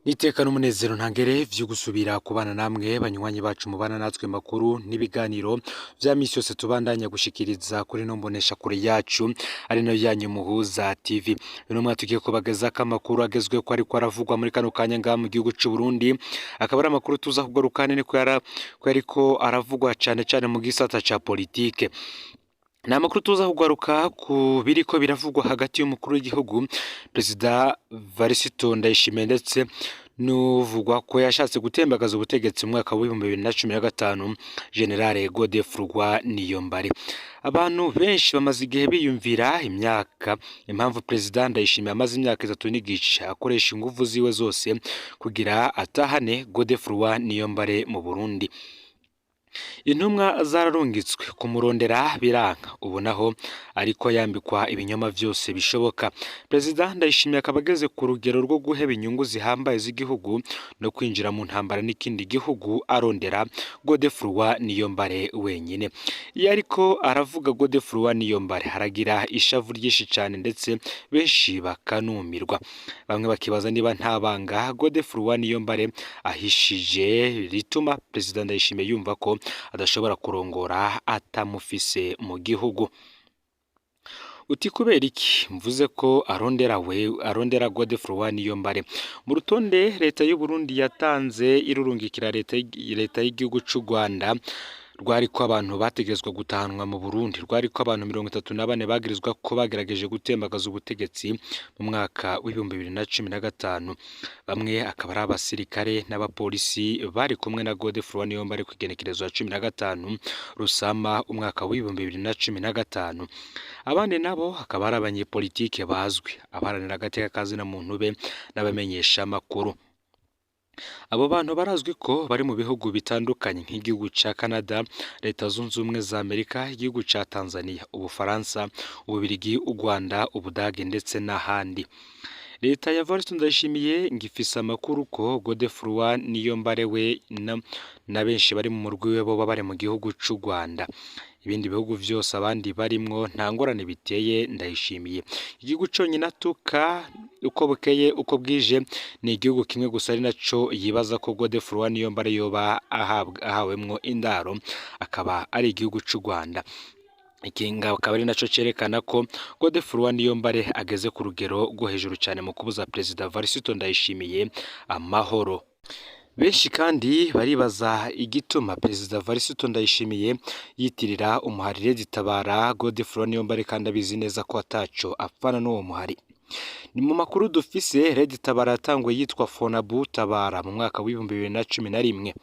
Nitekana umunezero ntangere vyo gusubira kubana namwe banywanyi bacu mubana natwe makuru n'ibiganiro vya misi yose tubandanya gushikiriza kuri no mbonesha kure yacu ari no yanyu muhuza TV. Uno mwaka tugiye kubageza amakuru agezwe ko ariko aravugwa muri kano kanya nga mu gihugu c'u Burundi, akaba ari amakuru tuza kugarukana ni ko ariko aravugwa cane cane mu gisata ca politike. Na makuru tuza kugaruka ku biriko biravugwa hagati y'umukuru w'igihugu Perezida Varisito Ndayishimiye ndetse n'uvugwa ko yashatse gutembagaza ubutegetsi mu mwaka wa 2015 General Godefroid Niyombare. Abantu benshi bamaze igihe biyumvira impamvu Perezida Ndayishimiye amaze imyaka 3 n'igice akoresha ingufu ziwe zose kugira atahane Godefroid Niyombare mu Burundi. Intumwa zararungitswe kumurondera biranka ubonaho ariko yambikwa ibinyoma byose bishoboka. Perezida Ndayishimiye akabageze ku rugero rwo guheba inyungu zihambaye z'igihugu no kwinjira mu ntambara n'ikindi gihugu arondera Godefroid Niyombare wenyine. Iyo ariko aravuga Godefroid Niyombare haragira ishavu ryinshi cyane ndetse benshi bakanumirwa. Bamwe bakibaza niba ntabanga Godefroid Niyombare ahishije rituma Perezida Ndayishimiye yumva ko adashobora kurongora atamufise mu gihugu. Uti kubera iki mvuze ko arondera Godefroid Niyombare? Mu rutonde leta y'u Burundi yatanze irurungikira leta y'igihugu c'u Rwanda rwari ko abantu bategezwa gutahanwa mu Burundi, rwari ko abantu 34 bagirizwa ko bagerageje gutembagaza ubutegetsi mu mwaka wa 2015. Bamwe akaba ari abasirikare n'abapolisi bari kumwe na Godefroid Niyombare ku igenekerezo ya 15 Rusama umwaka wa 2015. Abandi nabo akaba ari abanyepolitike bazwi abaharanira agateka kazina muntu be n'abamenyesha amakuru. Abo bantu barazwi ko bari mu bihugu bitandukanye nk'igihugu ca Canada, Leta Zunze Ubumwe za Amerika, igihugu ca Tanzania, Ubufaransa, Ububirigi, u Rwanda, Ubudage ndetse n'ahandi. Leta ya Varisito Ndayishimiye ngifisa amakuru ko Godefroid Niyombare we na benshi bari mu murwi we bo bari mu gihugu c'u Rwanda. Ibindi bihugu vyose abandi barimwo nta ngorane biteye Ndayishimiye. Igihugu conyine atuka uko bukeye uko bwije ni igihugu kimwe gusa ari naco yibaza ko Godefroid Niyombare yoba ahawemwo indaro, akaba ari igihugu c'u Rwanda. Ikinga akaba ari naco cerekana ko Godefroid Niyombare ageze ku rugero rwo hejuru cyane mu kubuza Perezida Varisito Ndayishimiye amahoro. Benshi kandi baribaza igituma Perezida Varisito Ndayishimiye yitirira umuharire zitabara Godefroid Niyombare kandi abizi neza ko ataco apfana n'uwo muhari. Ni mu makuru dufise Red Tabara yatangwe yitwa Fonabu Tabara mu mwaka wa 2011.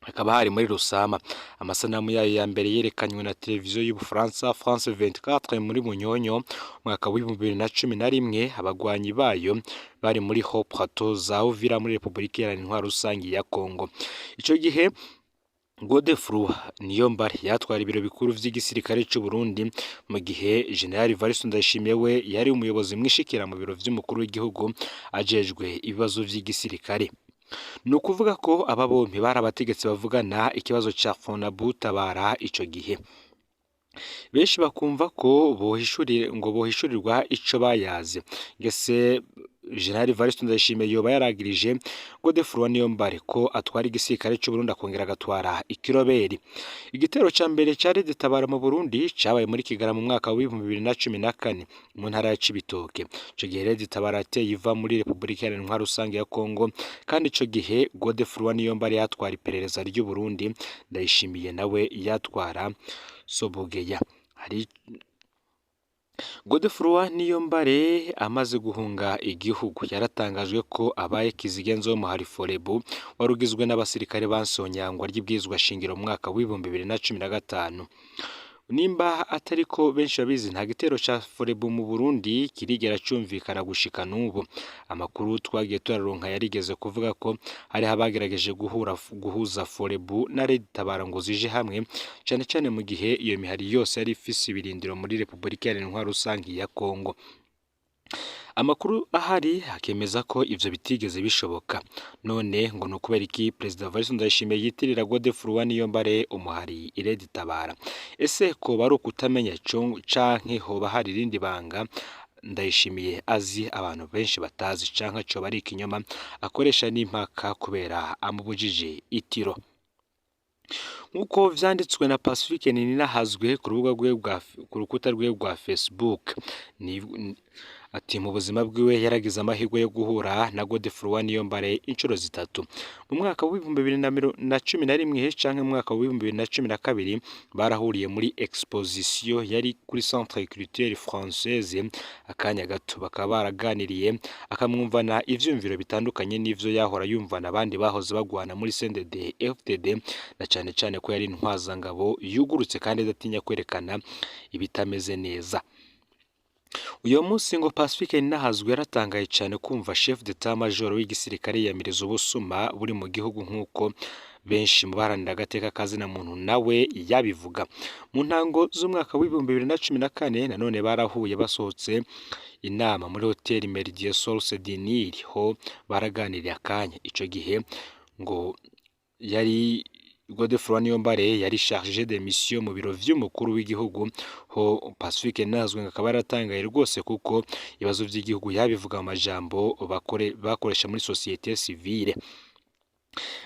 Akaba hari muri Rusama. Amasanamu yayo ya mbere yerekanywe na televiziyo y'Ubufaransa France 24 muri Munyonyo mwaka wa 2011. Abagwanyi bayo bari muri Haut Plateau za Uvira muri Republika Iharanira Intwaro Rusange ya Kongo. Ico gihe Godefroid Niyombare yatwara ibiro bikuru vy'igisirikare c'u Burundi mu gihe General Varisito Ndayishimiye we yari umuyobozi mwishikira mu biro vy'umukuru w'igihugu ajejwe ibibazo vy'igisirikare. Nukuvuga ko aba bompi bari abategetsi bavugana ikibazo ca Fonabu Tabara ico gihe. Benshi bakumva ko bohishurirwa ico bayaze. Ngese General Varisito Ndayishimiye yoba yaragirije Godefroid Niyombare ko atwara igisirikare c'u Burundi akongera agatwara ikiroberi. Igitero ca mbere ca Red Tabara mu Burundi cabaye muri Kigara mu mwaka wa 2014 mu ntara ya Cibitoke. Ico gihe Red Tabara yateye iva muri Republika Iharanira Intwaro Rusange ya Kongo, kandi ico gihe Godefroid Niyombare yatwara iperereza ry'u Burundi, Ndayishimiye nawe yatwara Sobogeya. Godefroid Niyombare amaze guhunga igihugu yaratangajwe ko abaye kizigenzo wo muhari Forebu warugizwe n'abasirikare bansonyangwa ry'ibwizwa shingiro mu mwaka wa 2015. Nimba atariko benshi babizi nta gitero ca Forebu mu Burundi kirigera cyumvikana gushika n'ubu. Amakuru twagiye turaronka yarigeze kuvuga ko hari habagerageje guhuza Forebu na Red Tabara ngo zije hamwe, cyane cyane mu gihe iyo mihari yose yari ifise ibirindiro muri Republika Iharanira Intwaro Rusange ya Kongo. Amakuru ahari hakemeza ko ivyo bitigeze bishoboka. None ngo no kubera iki Perezida Varisito Ndayishimiye yitirira Godefroid Niyombare umuhari Red Tabara? Ese ko bari ukutamenya canke hoba hari irindi banga Ndayishimiye azi abantu benshi batazi canke co bari ikinyoma akoresha n'impaka kubera amubujije itiro. Nk'uko vyanditswe na Pacifique Ninahazwe ku rukuta rwe rwa Facebook, ati mu buzima bwiwe yaragize amahirwe yo guhura na Godefroid Niyombare inshuro zitatu. Mu mwaka wa 2011 canke mu mwaka wa 2012 barahuriye muri exposition yari kuri Centre Culturel Française akanya gato, bakaba baraganiriye akamwumvana ivyumviro bitandukanye n'ivyo yahora yumvana abandi bahoze bagwana muri CNDD FDD, na cane cane ko yari intwazangabo yugurutse kandi adatinya kwerekana ibitameze neza. Uyo munsi ngo Pacifique Ninahazwe yaratangaye cyane kumva chef d'état major w'igisirikare yamiriza ubusuma buri mu gihugu nk'uko benshi mu baharanira agateka kazina muntu nawe yabivuga. Mu ntango z'umwaka wa 2014 nanone barahuye basohotse inama muri hoteli Meridien Source du Nil, ho baraganiriye akanya. Ico gihe ngo yari Godefroid Niyombare yari chargé de mission mu biro vy'umukuru w'igihugu, ho Pacifique Ninahazwe akaba yaratangaye rwose kuko ibibazo by'igihugu yabivuga mu majambo bakoresha muri société civile.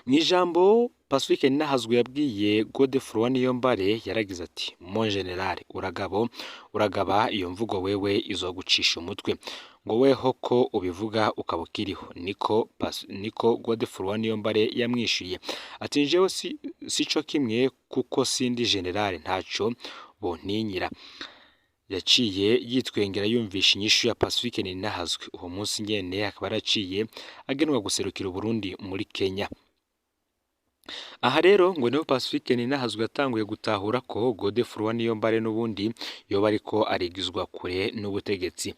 Mwijambo Pacifique Ninahazwe yabwiye Godefroid Niyombare yaragize ati: "Mon general, uragaba iyo mvugo wewe izogucisha umutwe ngo weho ko ubivuga ukabukiriho." Niko Godefroid Niyombare yamwishuye ati: "Njewe sico kimwe kuko sindi general ntaco bontinyira." Yaciye yitwengera yumvisha inyishu ya Pacifique Ninahazwe. Uwo munsi nyene akaba yaraciye agenwa guserukira Burundi muri Kenya. Aha rero ngo niho Pacifique Ninahazwe yatanguye gutahura ko Godefroid Niyombare n'ubundi yoba ariko arigizwa kure n'ubutegetsi.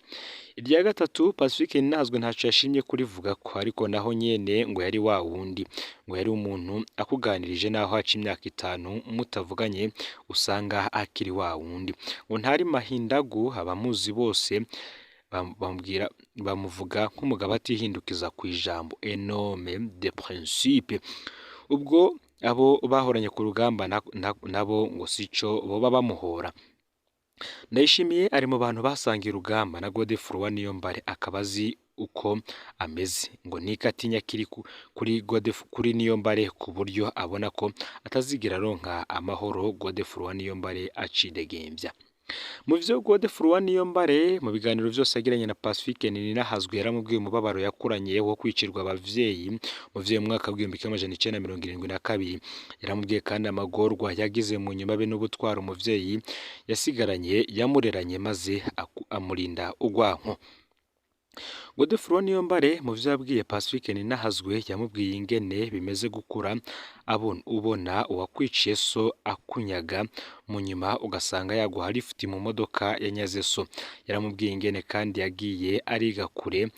Irya gatatu, Pacifique Ninahazwe ntaco yashimye kurivuga ko, ariko naho nyene ngo yari wa wundi, ngo yari umuntu akuganirije naho haca imyaka 5 mutavuganye usanga akiri wa wundi. Ngo ntari mahindagu, abamuzi bose bamuvuga nk'umugabo atihindukiza ku ijambo, énorme de principe. Ubwo abo bahoranye ku rugamba nabo ngo sico boba bamuhora. Ndayishimiye ari mu bantu basangiye urugamba na Godefroid Niyombare, akabazi uko ameze, ngo nikatinya kiri kuri Niyombare ku buryo abona ko atazigira ronka amahoro Godefroid Niyombare acidegembya. Mu vyo Godefroid Niyombare mu biganiro vyose yagiranye na Pacifique Ninahazwe yaramubwiye umubabaro yakuranye wo kwicirwa abavyeyi mu mwaka wa 1972. Yaramubwiye kandi amagorwa yagize mu nyuma be n'ubutwara umuvyeyi yasigaranye yamureranye maze amurinda ugwanko. Godefroid Niyombare mu vyo yabwiye Pacifique Ninahazwe yamubwiye ingene bimeze gukura ubona uwakwiciye so akunyaga, mu nyuma ugasanga yaguha lift mu modoka yanyaze so. Yaramubwiye ingene kandi yagiye ariga kure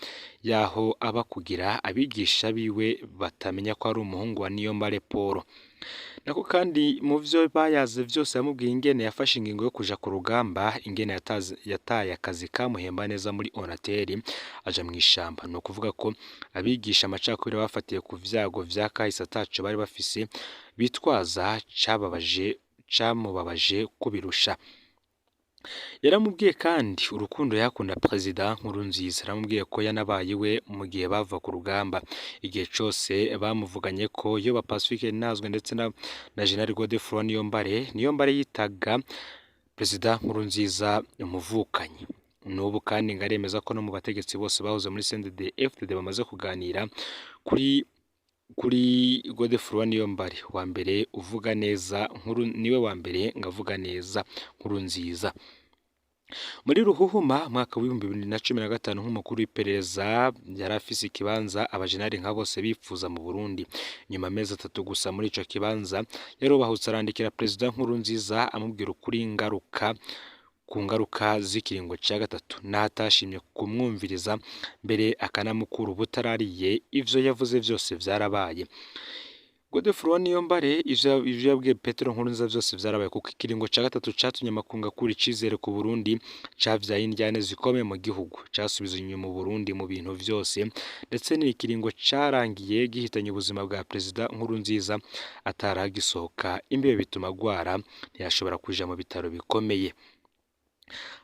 yaho aba kugira abigisha biwe batamenya ko ari umuhungu wa Niyombare Paul. Nako kandi mu vyo bayaze vyose yamubwiye ingene yafashe ingingo yo kuja ku rugamba, ingene yataye akazi kamuhemba neza muri Onatel aja mu ishamba. No kuvuga ko abigisha amacakubiri bafatiye ku vyago vya kahise ataco bari bafise bitwaza camubabaje kubirusha. Yaramubwiye kandi urukundo yakunda President Nkurunziza. Yaramubwiye ko yanabaye we mu gihe bava ku rugamba, igihe cose bamuvuganye ko yoba Pacifique Ninahazwe ndetse na General Godefroid Niyombare yitaga President Nkurunziza umuvukanyi. N'ubu kandi ngaremeza ko no mu bategetsi bose bahoze muri CNDD FDD bamaze kuganira kuri Godefroid Niyombare. Wa mbere uvuga neza niwe wa mbere ngavuga neza Nkurunziza. Muri Ruhuhuma mwaka wa 2015 nk'umukuru w'iperereza yari afise ikibanza abajenali nka bose bipfuza mu Burundi. Nyuma amezi 3 gusa muri ico kibanza yarobahutse arandikira President Nkurunziza amubwira ukuri ku ngaruka z'ikiringo ca gatatu, natashimye kumwumviriza mbere akanamukuru butarariye ivyo yavuze vyose vyarabaye. Godefroid Niyombare ivyo yabwiye Petero Nkurunziza vyose vyarabaye, kuko ikiringo ca gatatu catumye amakunga kuri icizere ku Burundi, cavyaye indyane zikomeye mu gihugu, casubiza inyuma mu Burundi mu bintu vyose, ndetse n'ikiringo carangiye gihitanye ubuzima bwa President Nkurunziza ataragisohoka, imbibe bituma agwara ntiyashobora kuja mu bitaro bikomeye.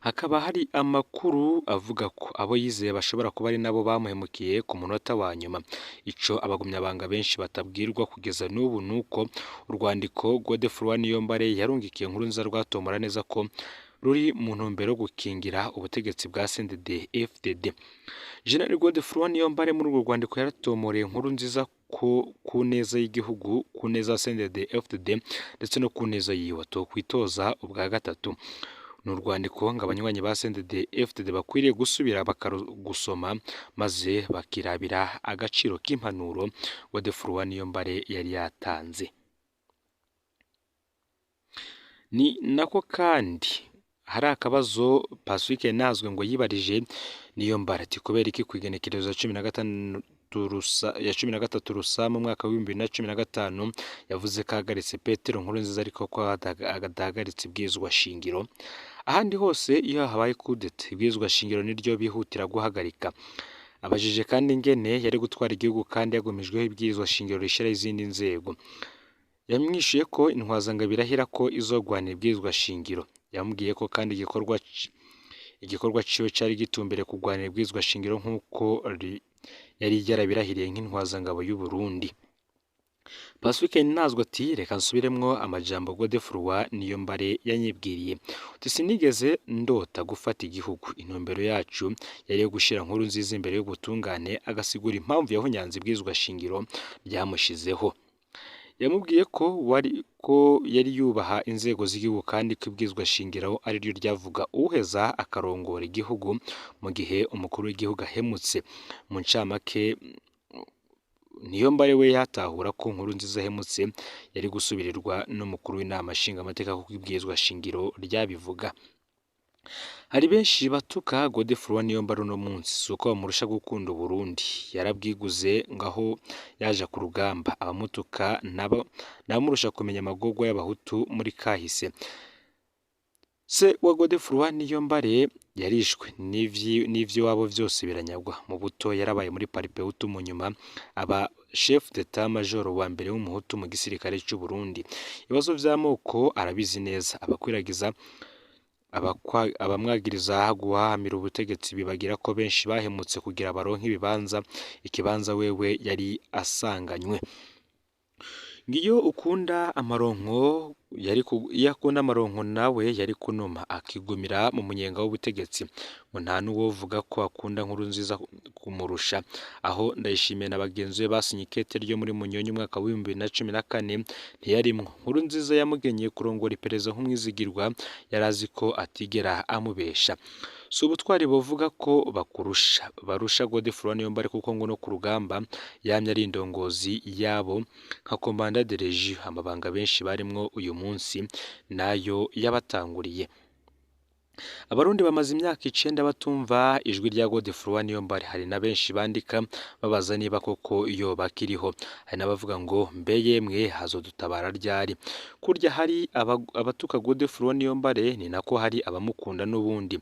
hakaba hari amakuru avuga ko abo yizeye bashobora kuba ari nabo bamuhemukiye ku munota wa nyuma. Ico abagumyabanga benshi batabwirwa kugeza n'ubu nuko urwandiko Godefroid Niyombare yarungikiye Nkurunziza rwatomora neza ko ruri mu ntumbero yo gukingira ubutegetsi bwa CNDD-FDD. General Godefroid Niyombare muri urwo rwandiko yaratomoreye Nkurunziza ko ku neza y'igihugu, ku neza ya CNDD-FDD ndetse no ku neza yiwe tokwitoza ubwa gatatu. Ni urwandiko ngo abanywanyi ba CNDD-FDD bakwiriye gusubira bakarugusoma maze bakirabira agaciro k'impanuro Godefroid Niyombare yari yatanze. Ni nako kandi hari akabazo Pacifique Nazwe ngo yibarije Niyombare ati kubera iki kwigenekerezo ya 13 Rusama mu mwaka wa 2015 yavuze ko ahagaritse Petero Nkurunziza ariko ko adahagaritse ibwirizwa shingiro. Ahandi hose iyo habaye kudeta ibwirizwa shingiro niryo bihutira guhagarika. Abajije kandi ingene yari gutwara igihugu kandi yagumijweho ibwirizwa shingiro rishira izindi nzego. Yamwishuye ko intwazanga birahira ko izogwana ibwirizwa shingiro. Yamubwiye ko kandi igikorwa ciwe cari gitumbere kugwanira ibwirizwa shingiro nk'uko yari yarabirahiriye nk'intwazangabo y'u Burundi. Pacifique Nazwe ati reka nsubiremwo amajambo Godefroid Niyombare yanyibwiriye ati sinigeze ndota gufata igihugu, intumbero yacu yari yo gushira Nkurunziza imbere y'ubutungane agasigura impamvu yahunyanze ibwirizwa shingiro ryamushizeho. Yamubwiye ko yari yubaha inzego z'igihugu kandi ko ibwirizwa shingiro ari ryo ryavuga uheza akarongora igihugu mu gihe umukuru w'igihugu ahemutse. Mu ncamake Niyombare we yatahura ko Nkurunziza ahemutse yari gusubirirwa n'umukuru w'inama nshingamateka kuko ibwirizwa shingiro ryabivuga. Hari benshi batuka Godefroid Niyombare uno munsi suko bamurusha gukunda Burundi, yarabwiguze ngaho yaje ku rugamba. Abamutuka namurusha kumenya amagorwa y'abahutu muri kahise. Se wa Godefroid Niyombare yarishwe n'ivyo wabo vyose biranyagwa. Mu buto yarabaye muri Paripehutu, mu nyuma aba chef d'état major wa mbere w'umuhutu mu gisirikare cy'u Burundi. Ibibazo vy'amoko arabizi neza. Abakwiragiza abamwagiriza guhahamira ubutegetsi bibagira ko benshi bahemutse kugira baronke ikibanza wewe yari asanganywe. Ngiyo ukunda amaronko yakunda amaronko nawe yari kunuma akigumira mu munyenga w'ubutegetsi. Ngo nta nuwovuga ko akunda Nkurunziza kumurusha. Aho Ndayishimiye na bagenzi be basinye ikete ryo muri Munyonyo umwaka wa 2014 ntiyarimwo. Nkurunziza yamugenyeye kurongora iperereza nk'umwizigirwa, yarazi ko atigera amubesha. Si ubutwari bovuga ko barusha Godefroid Niyombare kuko ngo no ku rugamba yamye ari indongozi yabo nka commandant de région. Amabanga benshi barimwo uyu munsi nayo yabatanguriye. Abarundi bamaze imyaka 9 batumva ijwi rya Godefroid Niyombare. Hari na benshi bandika babaza niba koko iyo bakiriho. Hari nabavuga ngo mbe yemwe hazodutabara ryari. Kurya hari abatuka Godefroid Niyombare ni nako hari abamukunda n'ubundi.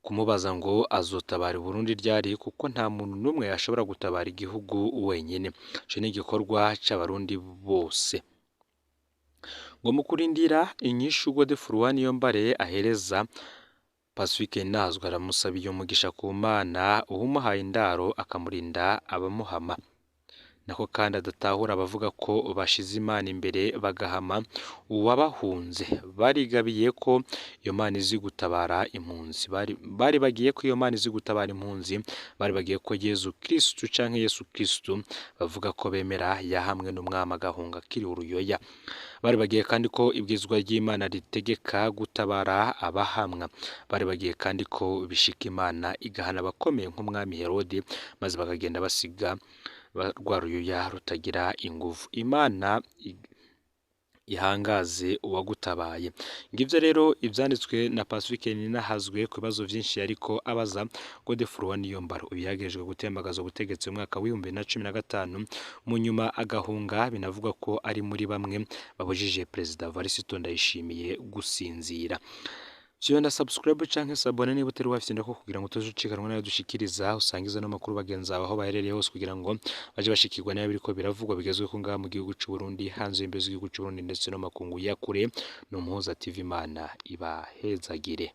Kumubaza ngo azotabara Burundi ryari kuko nta muntu numwe yashobora gutabara igihugu wenyene. Cyo ni igikorwa c'abarundi bose. Ngo mukurindira inyishu Godefroid Niyombare ahereza Pacifique Nazwe aramusabiye umugisha ku Mana uhumuhaye indaro akamurinda abamuhama. Nako kandi adatahura abavuga ko bashize Imana imbere bagahama uwabahunze. Barigabiye ko iyo Mana izi gutabara impunzi. Bari bagiye ko iyo Mana izi gutabara impunzi. Bari bagiye ko Yesu Kristo canke Yesu Kristo bavuga ko bemera yahamwe n'umwami agahunga kiri uruyoya. Bari bagiye kandi ko ibwizwa ry'Imana ritegeka gutabara abahamwa. Bari bagiye kandi ko bishika Imana igahana abakomeye nk'umwami Herode maze bakagenda basiga rwa ruyoya rutagira inguvu. Imana ihangaze uwagutabaye. Ngivyo rero ivyanditswe na Pacifique NININAHAZWE ku bibazo vyinshi ariko abaza Godefroid Niyombare. Uyu yagejejwe gutembagaza ubutegetsi mu mwaka wa 2015 mu nyuma agahunga. Binavuga ko ari muri bamwe babujije Perezida Varisito Ndayishimiye gusinzira. Vyonda subscribe canke sabone niba utari wafite ndako kugira ngo tuzucikanwa nayo dushikiriza usangiza no makuru bagenza aho baherereye hose kugira ngo baje bashikirwa nayo biriko biravugwa bigezwe ko ngaha mu gihugu cy'u Burundi hanze y'imbezo y'igihugu cy'u Burundi ndetse no makungu ya kure. No Muhoza TV Imana ibahezagire.